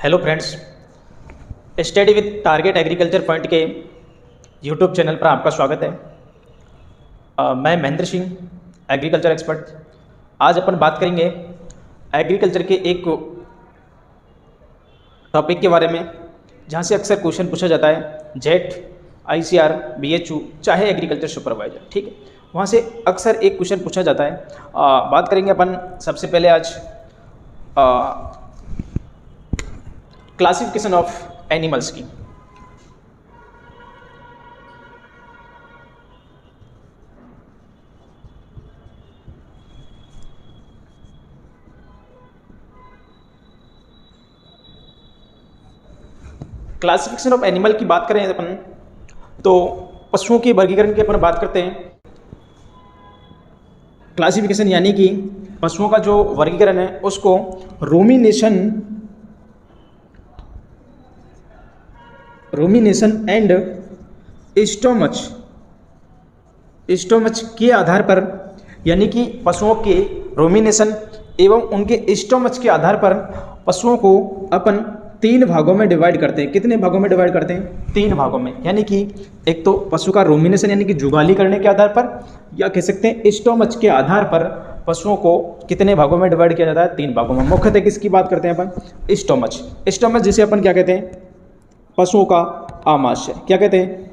Hello friends, study with target agriculture point के YouTube channel पर आपका स्वागत है। मैं महेंद्र सिंह, एग्रीकल्चर एक्सपर्ट। आज अपन बात करेंगे एग्रीकल्चर के एक टॉपिक के बारे में जहाँ से अक्सर क्वेश्चन पूछा जाता है, जेट, ICR, BHU, चाहे एग्रीकल्चर सुपरवाइजर। ठीक है, वहाँ से अक्सर एक क्वेश्चन पूछा जाता है। बात करेंगे अपन सबसे पहले आज क्लासिफिकेशन ऑफ एनिमल्स की। क्लासिफिकेशन ऑफ एनिमल की बात करें अपन तो पशुओं के वर्गीकरण की अपन बात करते हैं। क्लासिफिकेशन यानी कि पशुओं का जो वर्गीकरण है उसको रूमिनेशन एंड स्टोमच के आधार पर, यानी कि पशुओं के रूमिनेशन एवं उनके स्टोमच के आधार पर पशुओं को अपन 3 भागों में डिवाइड करते हैं। कितने भागों में डिवाइड करते हैं? 3 भागों में। यानी कि एक तो पशु का रूमिनेशन यानी कि जुगाली करने के आधार पर, या कह सकते हैं स्टोमच के आधार पर पशुओं को कितने भागों में डिवाइड किया जाता है? 3 भागों में। मुख्यतः किसकी बात करते हैं अपन? स्टोमच जिसे अपन क्या कहते हैं? पशुओं का आमाशय। क्या कहते हैं?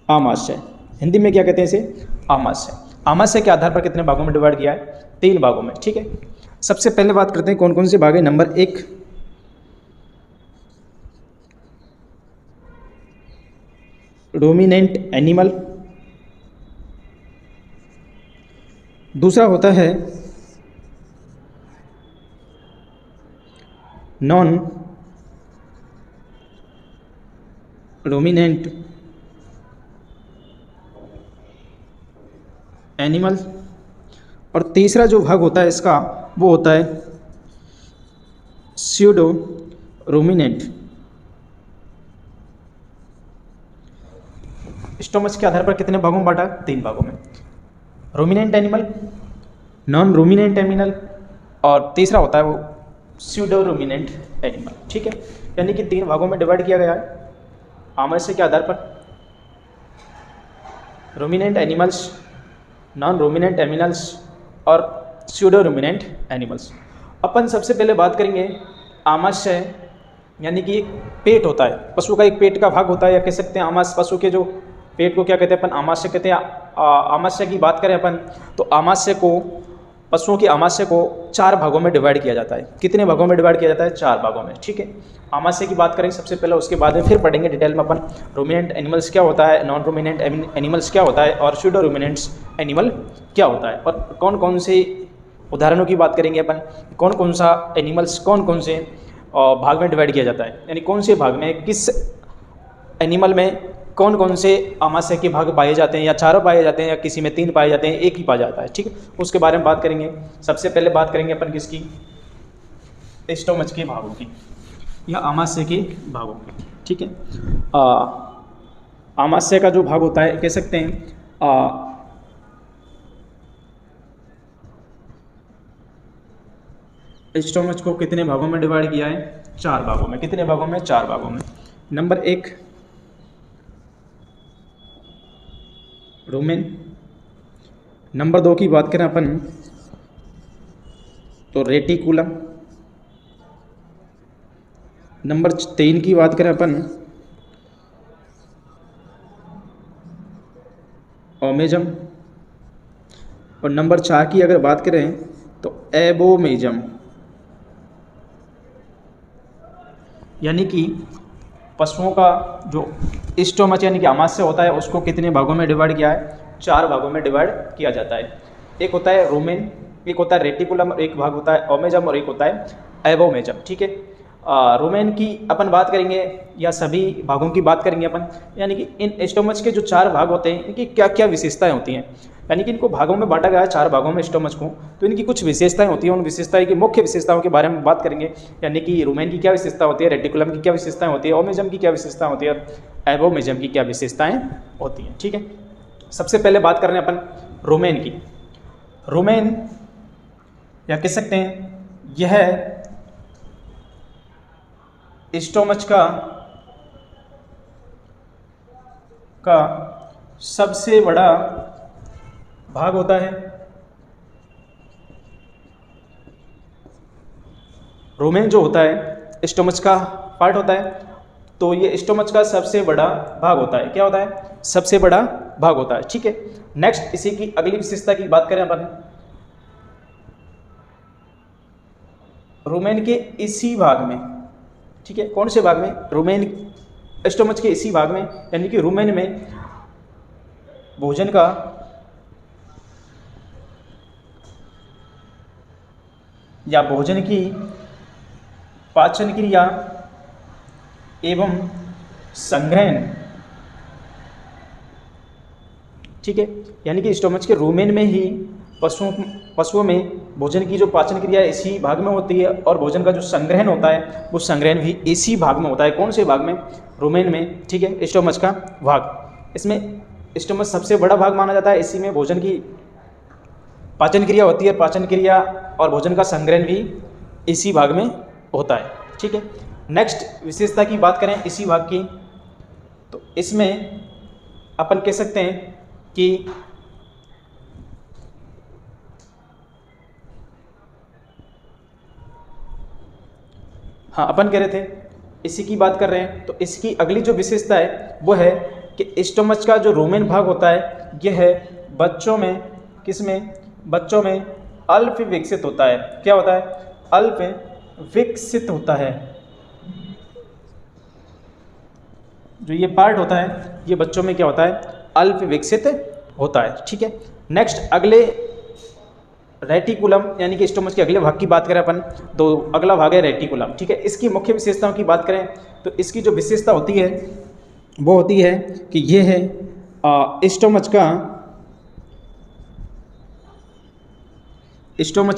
आमाशय। हिंदी में क्या कहते हैं इसे? आमाशय। आमाशय के आधार पर कितने भागों में डिवाइड किया है? 3 भागों में। ठीक है, सबसे पहले बात करते हैं कौन कौन से भाग है। Number 1, dominant animal. दूसरा होता है नॉन डोमिनेंट एनिमल। और तीसरा जो भाग होता है इसका वो होता है स्यूडो रूमिनेंट। स्टोमच के आधार पर कितने भागों में बांटा? 3 भागों में। Ruminant animal, non ruminant animal और तीसरा होता है वो स्यूडो रूमिनेंट एनिमल। ठीक है, यानी कि 3 भागों में डिवाइड किया गया है आमाशय के आधार पर। Ruminant animals, non ruminant animals और स्यूडो रूमिनेंट एनिमल्स। अपन सबसे पहले बात करेंगे आमाशय, यानी कि एक पेट होता है पशु का, एक पेट का भाग होता है, या कह सकते हैं आमाशय। पशु के जो पेट को क्या कहते हैं अपन? आमाशय कहते हैं। आमाशय की बात करें अपन तो आमाशय को, पशुओं के आमाशय को 4 भागों में डिवाइड किया जाता है। कितने भागों में डिवाइड किया जाता है? 4 भागों में। ठीक है, आमाशय की बात करेंगे सबसे पहले, उसके बाद में फिर पढ़ेंगे डिटेल में अपन रूमिनेंट एनिमल्स क्या होता है, नॉन रूमिनेंट एनिमल्स क्या होता है और स्यूडो रूमिनेंट्स एनिमल क्या होता है, और कौन कौन से उदाहरणों की बात करेंगे अपन, कौन कौन सा एनिमल्स कौन कौन से भाग में डिवाइड किया जाता है, यानी कौन से भाग में, किस एनिमल में कौन कौन से आमाशय के भाग पाए जाते हैं, या 4 पाए जाते हैं, या किसी में 3 पाए जाते हैं, 1 ही पाया जाता है। ठीक है, उसके बारे में बात करेंगे। सबसे पहले बात करेंगे अपन किसकी? स्टोमच के भागों की या आमाशय के भागों की। ठीक है, आमाशय का जो भाग होता है, कह सकते हैं स्टोमच को कितने भागों में डिवाइड किया है? 4 भागों में। कितने भागों में? 4 भागों में। Number 1 rumen. नंबर 2 की बात करें अपन तो रेटिकुलम। नंबर 3 की बात करें अपन ओमेजम। और नंबर 4 की अगर बात करें तो एबोमेजम। यानी कि पशुओं का जो स्टोमच यानी कि आमाशय होता है उसको कितने भागों में डिवाइड किया है? 4 भागों में डिवाइड किया जाता है। एक होता है रूमेन, एक होता है रेटिकुलम, एक भाग होता है ओमेजम और एक होता है एबोमेजम। ठीक है, रूमेन की अपन बात करेंगे या सभी भागों की बात करेंगे अपन, यानी कि इन स्टोमच के जो 4 भाग होते हैं इनकी क्या क्या विशेषताएं होती हैं। यानी कि इनको भागों में बांटा गया है 4 भागों में स्टोमच को, तो इनकी कुछ विशेषताएं होती हैं। उन विशेषताएं की मुख्य विशेषताओं के बारे में बात करेंगे, यानी कि रूमेन की क्या विशेषता होती है, रेटिकुलम की क्या विशेषताएं होती है, ओमेजम की क्या विशेषता होती है, एबोमेजम की क्या विशेषताएं होती हैं। ठीक है, सबसे पहले बात कर रहे हैं अपन रोमेन की। रोमेन या कह सकते हैं यह स्टोमच का सबसे बड़ा भाग होता है। रुमेन जो होता है स्टोमच का पार्ट होता है, तो ये स्टोमच का सबसे बड़ा भाग होता है। क्या होता है? सबसे बड़ा भाग होता है। ठीक है, नेक्स्ट इसी की अगली विशेषता की बात करें अपन, रुमेन के इसी भाग में, ठीक है, कौन से भाग में? रुमेन स्टोमच के इसी भाग में, यानी कि रुमेन में भोजन का या भोजन की पाचन क्रिया एवं संग्रहण, ठीक है, यानी कि स्टोमच के रुमेन में ही पशुओं में भोजन की जो पाचन क्रिया इसी भाग में होती है, और भोजन का जो संग्रहण होता है वो संग्रहण भी इसी भाग में होता है। कौन से भाग में? रुमेन में। ठीक है, स्टोमच का भाग, इसमें स्टोमच सबसे बड़ा भाग माना जाता है। इसी में भोजन की पाचन क्रिया होती है, पाचन क्रिया और भोजन का संग्रहण भी इसी भाग में होता है। ठीक है, नेक्स्ट विशेषता की बात करें इसी भाग की, तो इसमें अपन कह सकते हैं कि हाँ, अपन कह रहे थे इसी की बात कर रहे हैं, तो इसकी अगली जो विशेषता है वो है कि स्टोमच का जो रुमेन भाग होता है यह है बच्चों में, किसमें? बच्चों में अल्प विकसित होता है। क्या होता है? अल्प विकसित होता है। जो ये पार्ट होता है ये बच्चों में क्या होता है? अल्प विकसित होता है। ठीक है, नेक्स्ट अगले रेटिकुलम, यानी कि स्टोमच के अगले भाग की बात करें अपन, तो अगला भाग है रेटिकुलम। ठीक है, इसकी मुख्य विशेषताओं की बात करें तो इसकी जो विशेषता होती है वो होती है कि ये है स्टोमच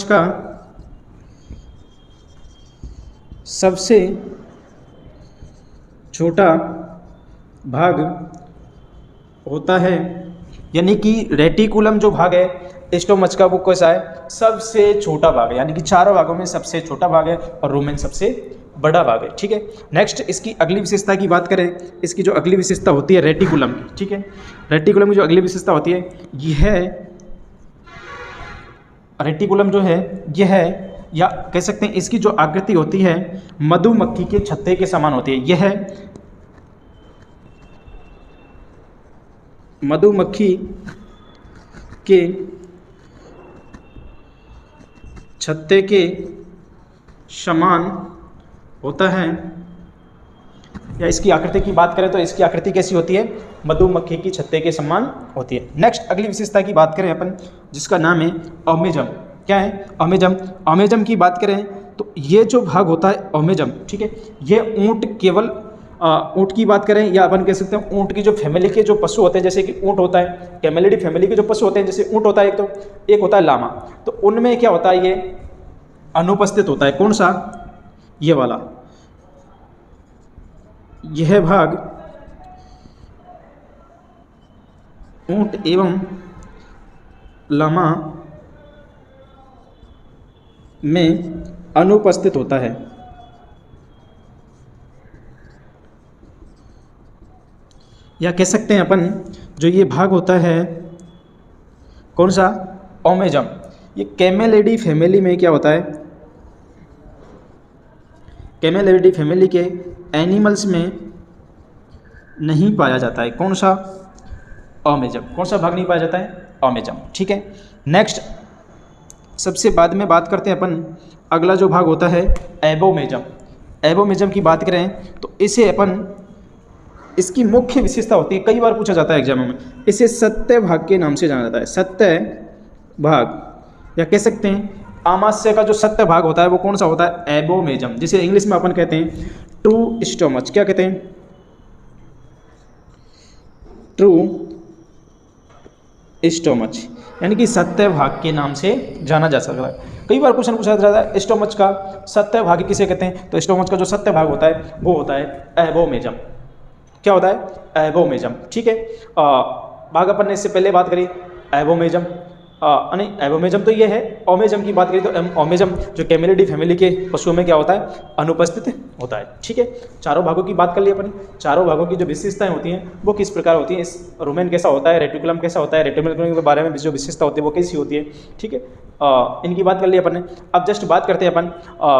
का सबसे छोटा भाग होता है, यानी कि रेटिकुलम जो भाग है स्टोमच का वो कैसा है? सबसे छोटा भाग है, यानी कि चारों भागों में सबसे छोटा भाग है, और रुमेन सबसे बड़ा भाग है। ठीक है, नेक्स्ट इसकी अगली विशेषता की बात करें, इसकी जो अगली विशेषता होती है रेटिकुलम की, ठीक है, रेटिकुलम की जो अगली विशेषता होती है यह रेटिकुलम जो है यह है, या कह सकते हैं इसकी जो आकृति होती है मधुमक्खी के छत्ते के समान होती है। यह मधुमक्खी के छत्ते के समान होता है, या इसकी आकृति की बात करें तो इसकी आकृति कैसी होती है? मधुमक्खी की छत्ते के समान होती है। नेक्स्ट अगली विशेषता की बात करें अपन, जिसका नाम है ओमेजम। क्या है? ओमेजम। ओमेजम की बात करें तो ये जो भाग होता है ओमेजम, ठीक है, ये ऊँट, केवल ऊँट की बात करें या अपन कह सकते हैं ऊँट की जो फैमिली के जो पशु होते हैं, जैसे कि ऊँट होता है, कैमेलिडी फैमिली के जो पशु होते हैं, जैसे ऊँट होता है एक होता है लामा, तो उनमें क्या होता है? ये अनुपस्थित होता है। कौन सा? ये वाला, यह भाग ऊँट एवं लामा में अनुपस्थित होता है। या कह सकते हैं अपन जो ये भाग होता है कौन सा? ओमेजम। ये कैमेलिडी फैमिली में क्या होता है? कैमेलिडी फैमिली के एनिमल्स में नहीं पाया जाता है। कौन सा? ओमेजम। कौन सा भाग नहीं पाया जाता है? ओमेजम। ठीक है, नेक्स्ट सबसे बाद में बात करते हैं अपन, अगला जो भाग होता है एबोमेजम। एबोमेजम की बात करें तो इसे अपन, इसकी मुख्य विशेषता होती है, कई बार पूछा जाता है एग्जामों में, इसे सत्य भाग के नाम से जाना जाता है। सत्य भाग, या कह सकते हैं आमाशय का जो सत्य भाग होता है वो कौन सा होता है? एबोमेजम, जिसे इंग्लिश में अपन कहते हैं ट्रू स्टोमच। क्या कहते हैं? ट्रू स्टोमच, यानी कि सत्य भाग के नाम से जाना जा सकता है। कई बार क्वेश्चन पूछा जाता है स्टोमच का सत्य भाग किसे कहते हैं, तो स्टोमच का जो सत्य भाग होता है वो होता है एबोमेजम। क्या होता है? एबोमेजम। ठीक है, भाग अपन ने इससे पहले बात करी एबोमेजम, नहीं एबोमेजम तो ये है। ओमेजम की बात करें तो ओमेजम जो कैमेलिडी फैमिली के पशुओं में क्या होता है, अनुपस्थित होता है। ठीक है, चारों भागों की बात कर ली अपन। चारों भागों की जो विशेषताएं होती हैं वो किस प्रकार होती हैं, इस रुमेन कैसा होता है, रेटिकुलम कैसा होता है, रेटिकुलम के बारे में जो विशेषता होती है वो कैसी होती है। ठीक है, इनकी बात कर ली अपन ने। अब जस्ट बात करते हैं अपन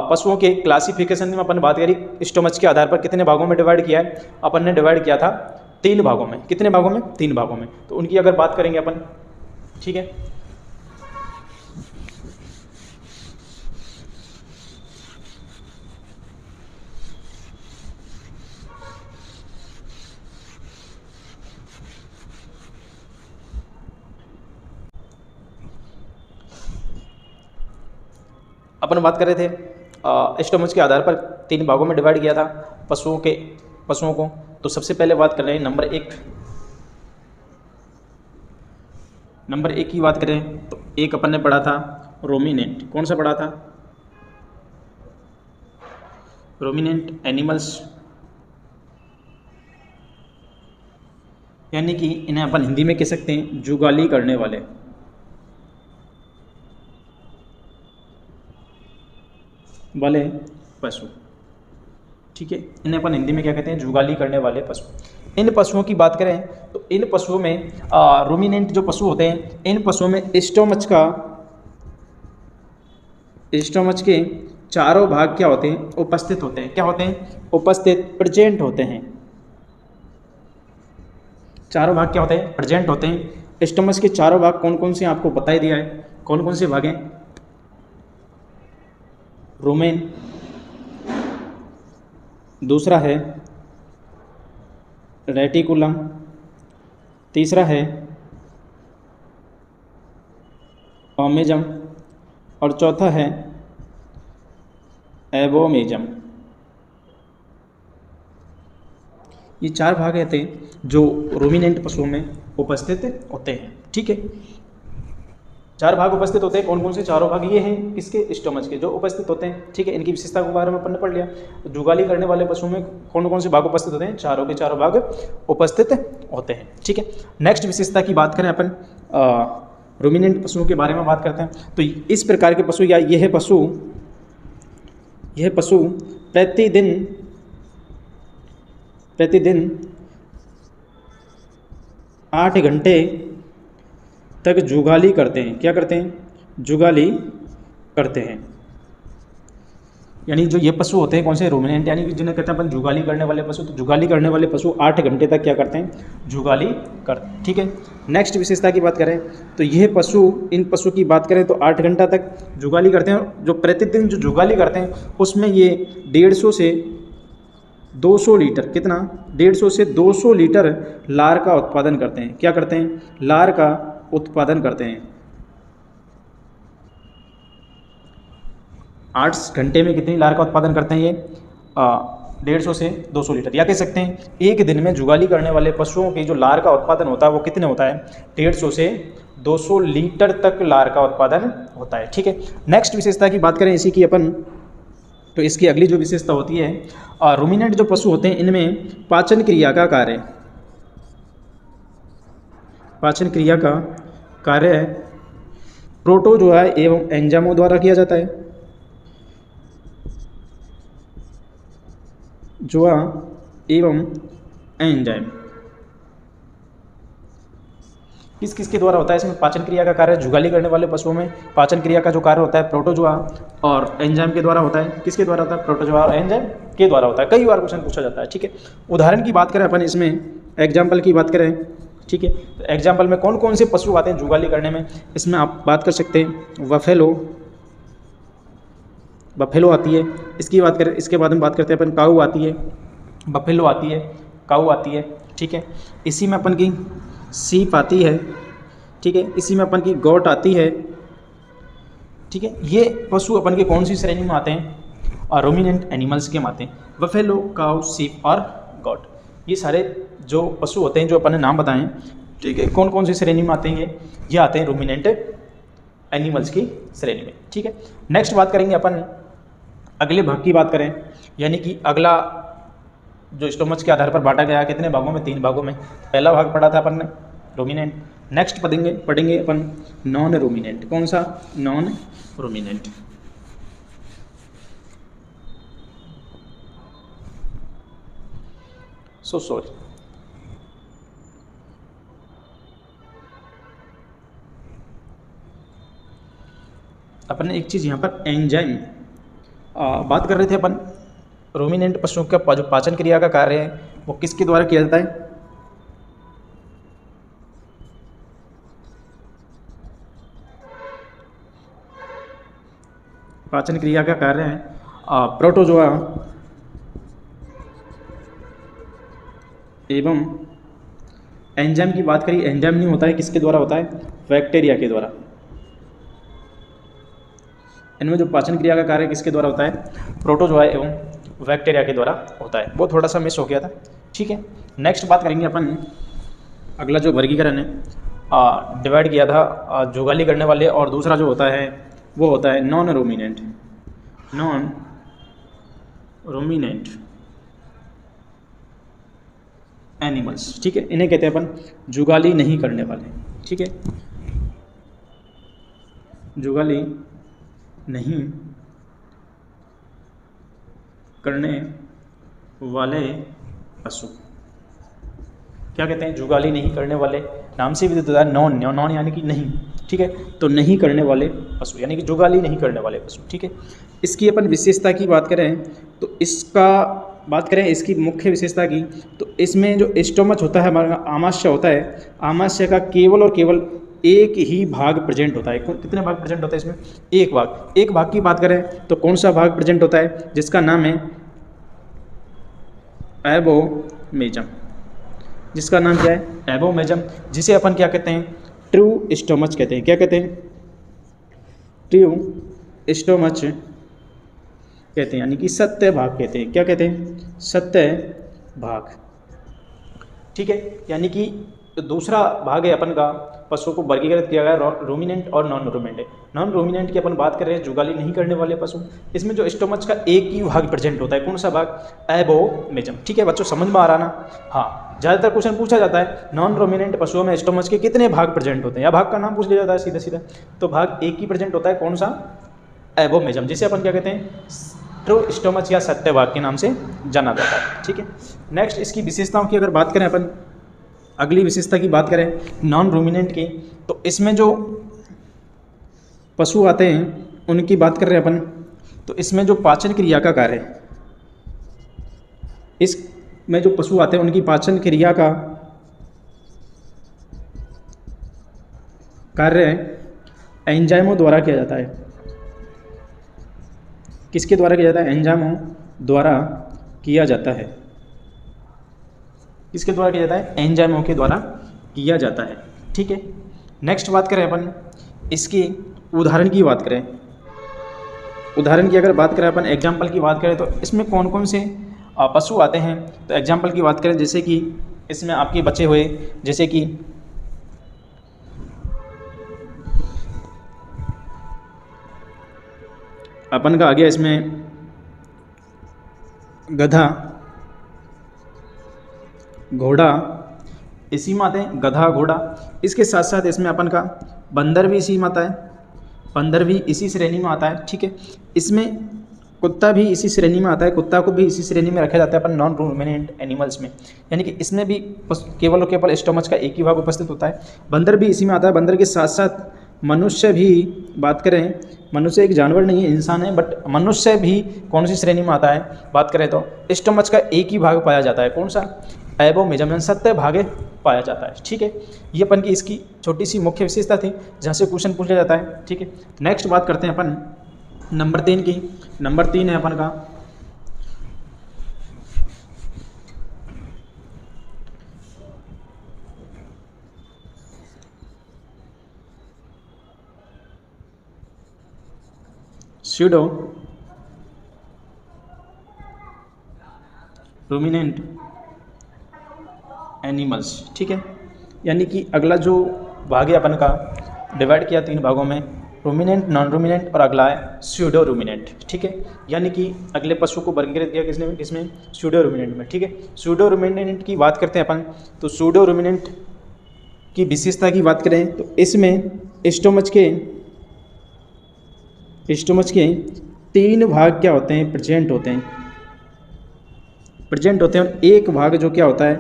पशुओं के क्लासिफिकेशन में। अपन बात करी स्टोमच के आधार पर कितने भागों में डिवाइड किया है, अपन ने डिवाइड किया था 3 भागों में। कितने भागों में, 3 भागों में। तो उनकी अगर बात करेंगे अपन, ठीक है, अपन बात कर रहे थे स्टोमच के आधार पर 3 भागों में डिवाइड किया था पशुओं को। तो सबसे पहले बात कर रहे हैं नंबर एक की बात करें तो एक अपन ने पढ़ा था रोमिनेंट। कौन सा पढ़ा था, रोमिनेंट एनिमल्स, यानी कि इन्हें अपन हिंदी में कह सकते हैं जुगाली करने वाले। पशु। ठीक है, इन्हें अपन हिंदी में क्या कहते हैं, जुगाली करने वाले पशु। इन पशुओं की बात करें तो इन पशुओं में रूमिनेंट जो पशु होते हैं, इन पशुओं में स्टोमच के चारों भाग क्या होते हैं, उपस्थित होते हैं। क्या होते हैं, उपस्थित, प्रेजेंट होते हैं। चारों भाग क्या होते हैं, प्रेजेंट होते हैं। स्टोमच के चारों भाग कौन कौन से आपको बता ही दिया है, कौन कौन से भाग हैं, रुमेन, दूसरा है रेटिकुलम, तीसरा है ओमेजम और चौथा है एबोमेजम। ये 4 भाग रहते हैं जो रूमिनेंट पशुओं में उपस्थित होते हैं। ठीक है, 4 भाग उपस्थित होते हैं। कौन कौन से चारों भाग, ये हैं किसके, स्टोमच के जो उपस्थित होते हैं। ठीक है, इनकी विशेषता के बारे में अपन ने पढ़ लिया। जुगाली करने वाले पशुओं में कौन कौन से भाग उपस्थित होते हैं, चारों के चारों भाग उपस्थित होते हैं। ठीक है, नेक्स्ट विशेषता की बात करें अपन, रूमिनेंट पशुओं के बारे में बात करते हैं। तो इस प्रकार के पशु या यह पशु प्रतिदिन 8 घंटे तक जुगाली करते हैं। क्या करते हैं, जुगाली करते हैं। यानी जो ये पशु होते हैं कौन से, रूमिनेंट, यानी कि जिन्हें कहते हैं अपन जुगाली करने वाले पशु। तो जुगाली करने वाले पशु 8 घंटे तक क्या करते हैं, जुगाली करते हैं। ठीक है, नेक्स्ट विशेषता की बात करें तो यह पशु, इन पशु की बात करें तो 8 घंटा तक जुगाली करते हैं। जो प्रतिदिन जो जुगाली करते हैं उसमें ये 150 से 200 लीटर, कितना, 150 से 200 लीटर लार का उत्पादन करते हैं। क्या करते हैं, लार का उत्पादन करते हैं। 8 घंटे में कितनी लार का उत्पादन करते हैं ये, 150 से 200 लीटर। या कह सकते हैं एक दिन में जुगाली करने वाले पशुओं की जो लार का उत्पादन होता है वो कितने होता है, 150 से 200 लीटर तक लार का उत्पादन होता है। ठीक है, नेक्स्ट विशेषता की बात करें इसी की अपन, तो इसकी अगली जो विशेषता होती है, रूमिनेंट जो पशु होते हैं इनमें पाचन क्रिया का कार्य प्रोटोजोआ एवं एंजाइमों द्वारा किया जाता है। जोआ एवं एंजाइम किस के द्वारा होता है, इसमें पाचन क्रिया का कार्य जुगाली करने वाले पशुओं में पाचन क्रिया का जो कार्य होता है प्रोटोजोआ और एंजाइम के द्वारा होता है। किसके द्वारा होता है, प्रोटोजोआ और एंजाइम के द्वारा होता है। कई बार क्वेश्चन पूछा जाता है। ठीक है, उदाहरण की बात करें अपन, इसमें एग्जाम्पल की बात करें। ठीक है, तो एग्जाम्पल में कौन कौन से पशु आते हैं जुगाली करने में, इसमें आप बात कर सकते हैं बफेलो आती है। इसकी बात करें, इसके बाद में बात करते हैं अपन, काऊ आती है, बफेलो आती है, काऊ आती है। ठीक है, इसी में अपन की सीप आती है। ठीक है, इसी में अपन की गोट आती है। ठीक है, ये पशु अपन के कौन सी श्रेणी में आते हैं, और रूमिनेंट एनिमल्स के में आते हैं। बफेलो, काऊ, सीप और गोट, ये सारे जो पशु होते हैं जो अपन ने नाम बताएं, ठीक है, कौन कौन सी श्रेणी में आते हैं, ये आते हैं रूमिनेंट एनिमल्स की श्रेणी में। ठीक है, नेक्स्ट बात करेंगे अपन, अगले भाग की बात करें, यानी कि अगला जो स्टोमच के आधार पर बांटा गया कितने भागों में, 3 भागों में। पहला भाग पढ़ा था अपन ने रूमिनेंट, नेक्स्ट पढ़ेंगे अपन नॉन रूमिनेंट। कौन सा? Non ruminant. सॉरी, अपन ने एक चीज़ यहाँ पर एंजाइम बात कर रहे थे अपन। रूमिनेंट पशुओं का जो पाचन क्रिया का कार्य है वो किसके द्वारा किया जाता है? पाचन क्रिया का कार्य है प्रोटोजोआ एवं एंजाइम की बात करिए, एंजाइम नहीं होता है, किसके द्वारा होता है? बैक्टीरिया के द्वारा। इनमें जो पाचन क्रिया का कार्य किसके द्वारा होता है? प्रोटोजोआ एवं बैक्टीरिया के द्वारा होता है। वो थोड़ा सा मिस हो गया था, ठीक है। नेक्स्ट बात करेंगे अपन, अगला जो वर्गीकरण है डिवाइड किया था जुगाली करने वाले, और दूसरा जो होता है वो होता है non ruminant. Non ruminant animals, ठीक है। इन्हें कहते हैं अपन जुगाली नहीं करने वाले, ठीक है। जुगाली नहीं करने वाले पशु क्या कहते हैं? जुगाली नहीं करने वाले। नाम से भी देता है नॉन, नॉन यानी कि नहीं, ठीक है। तो नहीं करने वाले पशु यानी कि जुगाली नहीं करने वाले पशु, ठीक है। इसकी अपन विशेषता की बात करें तो इसकी मुख्य विशेषता की, तो इसमें जो स्टोमच होता है हमारा, आमाशय होता है, आमाशय का केवल और केवल एक ही भाग प्रेजेंट होता है। कितने भाग प्रेजेंट होता है इसमें? एक भाग। एक भाग की बात करें तो कौन सा भाग प्रेजेंट होता है? जिसका नाम है एबोमेजम। जिसका नाम क्या है? एबोमेजम, जिसे अपन क्या कहते हैं? ट्रू स्टोमच कहते हैं। क्या कहते हैं? ट्रू स्टोमच कहते हैं, यानी कि सत्य भाग कहते हैं। क्या कहते हैं? सत्य भाग, ठीक है। यानी कि दूसरा भाग है अपन का, पशुओं को वर्गीकृत किया गया रूमिनेंट और नॉन रूमिनेंट। नॉन रूमिनेंट की अपन बात कर रहे हैं, जुगाली नहीं करने वाले पशु। इसमें जो स्टोमच का एक ही भाग प्रेजेंट होता है, कौन सा भाग? एबोमेजम, ठीक है। बच्चों समझ में आ रहा ना? हाँ, ज़्यादातर क्वेश्चन पूछा जाता है नॉन रूमिनेंट पशुओं में स्टोमच के कितने भाग प्रेजेंट होते हैं, या भाग का नाम पूछ लिया जाता है सीधा सीधा। तो भाग एक ही प्रेजेंट होता है, कौन सा? एबोमेजम, जिसे अपन क्या कहते हैं? ट्रू स्टोमच या सत्य भाग के नाम से जाना जाता है, ठीक है। नेक्स्ट इसकी विशेषताओं की अगर बात करें अपन, अगली विशेषता की बात करें नॉन रूमिनेंट की, तो इसमें जो पशु आते हैं उनकी बात कर रहे हैं अपन। तो इसमें जो पाचन क्रिया का कार्य, इसमें जो पशु आते हैं उनकी पाचन क्रिया का कार्य एंजाइमों द्वारा किया जाता है। किसके द्वारा किया जाता है? एंजाइमों द्वारा किया जाता है। किसके द्वारा किया जाता है? एंजाइमों के द्वारा किया जाता है, ठीक है। नेक्स्ट बात करें अपन, इसकी उदाहरण की बात करें। उदाहरण की अगर बात करें अपन, एग्जाम्पल की बात करें, तो इसमें कौन कौन से पशु आते हैं? तो एग्जाम्पल की बात करें, जैसे कि इसमें आपके बचे हुए, जैसे कि अपन का आ गया इसमें गधा, घोड़ा, इसी में आते हैं गधा, घोड़ा। इसके साथ साथ इसमें अपन का बंदर भी इसी में आता है, बंदर भी इसी श्रेणी में आता है, ठीक है। इसमें कुत्ता भी इसी श्रेणी में आता है, कुत्ता को भी इसी श्रेणी में रखा जाता है अपन नॉन रूमिनेंट एनिमल्स में, यानी कि इसमें भी केवल और केवल स्टोमच का एक ही भाग उपस्थित होता है। बंदर भी इसी में आता है। बंदर के साथ साथ मनुष्य भी बात करें, मनुष्य एक जानवर नहीं है, इंसान है, बट मनुष्य भी कौन सी श्रेणी में आता है? बात करें तो स्टोमच का एक ही भाग पाया जाता है, कौन सा? एबोमेजम, सत्य भागे पाया जाता है, ठीक है। ये अपन की इसकी छोटी सी मुख्य विशेषता थी जहाँ से क्वेश्चन पूछा जाता है, ठीक है। नेक्स्ट बात करते हैं अपन नंबर 3 की। नंबर 3 है अपन का स्यूडो रूमिनेंट एनिमल्स, ठीक है। यानी कि अगला जो भाग है अपन का डिवाइड किया 3 भागों में, रूमिनेंट, नॉन रूमिनेंट और अगला है स्यूडो रूमिनेंट, ठीक है। यानी कि अगले पशु को वर्गीकृत किया किसमें? स्यूडो रूमिनेंट में, ठीक है। स्यूडो रूमिनेंट की बात करते हैं अपन, तो स्यूडो रूमिनेंट की विशेषता की बात करें तो इसमें स्टोमच के 3 भाग क्या होते हैं, प्रेजेंट होते हैं और एक भाग जो क्या होता है,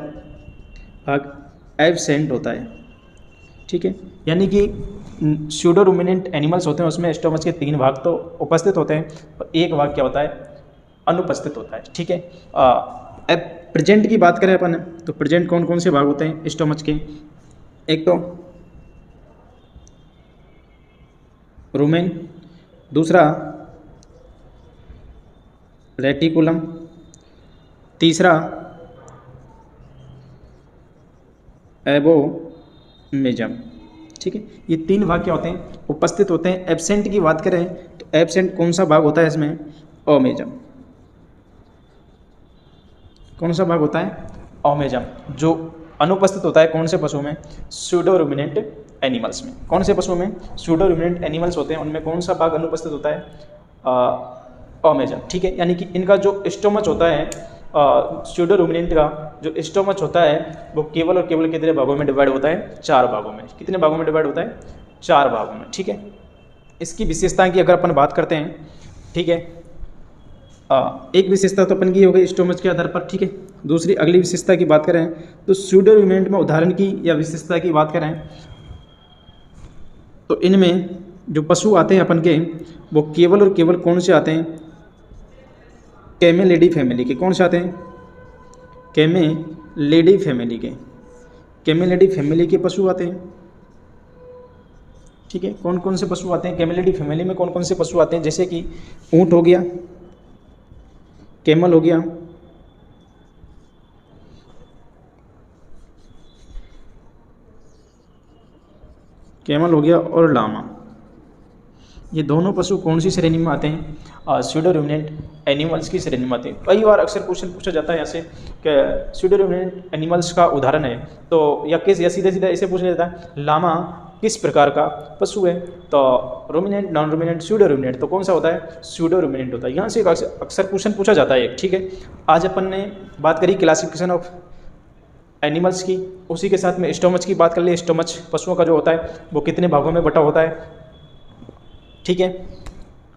भाग एब्सेंट होता है। ठीक है, यानी कि स्यूडो रूमिनेंट एनिमल्स होते हैं उसमें स्टोमच के 3 भाग तो उपस्थित होते हैं और एक भाग क्या होता है, अनुपस्थित होता है। ठीक है, अब प्रेजेंट की बात करें अपन तो प्रेजेंट कौन कौन से भाग होते हैं स्टोमच के, एक तो रूमेन, दूसरा रेटिकुलम, तीसरा एबोमेजम। ठीक है, ये 3 भाग क्या होते हैं, उपस्थित होते हैं। एब्सेंट की बात करें तो एब्सेंट कौन सा भाग होता है इसमें, ओमेजम। कौन सा भाग होता है, ओमेजम। जो अनुपस्थित होता है कौन से पशुओं में, स्यूडो रूमिनेंट एनिमल्स में। कौन से पशुओं में स्यूडो रूमिनेंट एनिमल्स होते हैं उनमें कौन सा भाग अनुपस्थित होता है, ओमेजम। ठीक है, यानी कि इनका जो स्टोमच होता है, स्यूडो रूमिनेंट का जो स्टोमच होता है वो केवल और केवल कितने भागों में डिवाइड होता है, 4 भागों में। कितने भागों में डिवाइड होता है, 4 भागों में। ठीक है, इसकी विशेषताएं की अगर अपन बात करते हैं, ठीक है, एक विशेषता तो अपन की हो गई स्टोमच के आधार पर। ठीक है, दूसरी अगली विशेषता की बात करें तो स्यूडो रूमिनेंट में उदाहरण की या विशेषता की बात करें तो इनमें जो पशु आते हैं अपन के वो केवल और केवल कौन से आते हैं, कैमेलिडी फैमिली के। कौन से आते हैं, कैमेलिडी फैमिली के। कैमेलिडी फैमिली के पशु आते हैं। ठीक है, कौन कौन से पशु आते हैं कैमेलिडी फैमिली में, कौन कौन से पशु आते हैं, जैसे कि ऊंट हो गया, कैमल हो गया, और लामा। ये दोनों पशु कौन सी श्रेणी में आते हैं, स्यूडो रूमिनेंट एनिमल्स की श्रेणी में आते हैं। कई बार अक्सर क्वेश्चन पूछा जाता है ऐसे कि स्यूडो रूमिनेंट एनिमल्स का उदाहरण है तो या सीधे सीधे ऐसे पूछा जाता है लामा किस प्रकार का पशु है, तो ruminant, non ruminant, pseudo ruminant, तो कौन सा होता है, स्यूडो रूमिनेंट होता है। यहाँ से अक्सर क्वेश्चन पूछा जाता है एक। ठीक है, आज अपन ने बात करी क्लासिफिकेशन ऑफ एनिमल्स की, उसी के साथ में स्टोमच की बात कर ली। स्टोमच पशुओं का जो होता है वो कितने भागों में बटा होता है। ठीक है,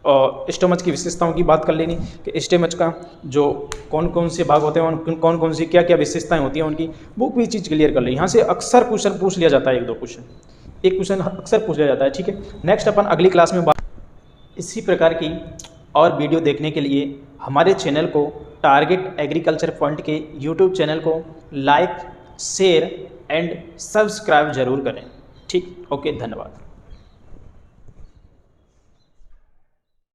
और स्टोमच की विशेषताओं की बात कर लेनी कि स्टोमच का जो कौन कौन से भाग होते हैं, कौन कौन सी क्या क्या विशेषताएं होती हैं उनकी, वो भी चीज़ क्लियर कर ली। यहाँ से अक्सर क्वेश्चन पूछ लिया जाता है, एक क्वेश्चन अक्सर पूछ लिया जाता है। ठीक है, नेक्स्ट अपन अगली क्लास में इसी प्रकार की और वीडियो देखने के लिए हमारे चैनल को, टारगेट एग्रीकल्चर पॉइंट के यूट्यूब चैनल को लाइक, शेयर एंड सब्सक्राइब जरूर करें। ठीक, ओके, धन्यवाद।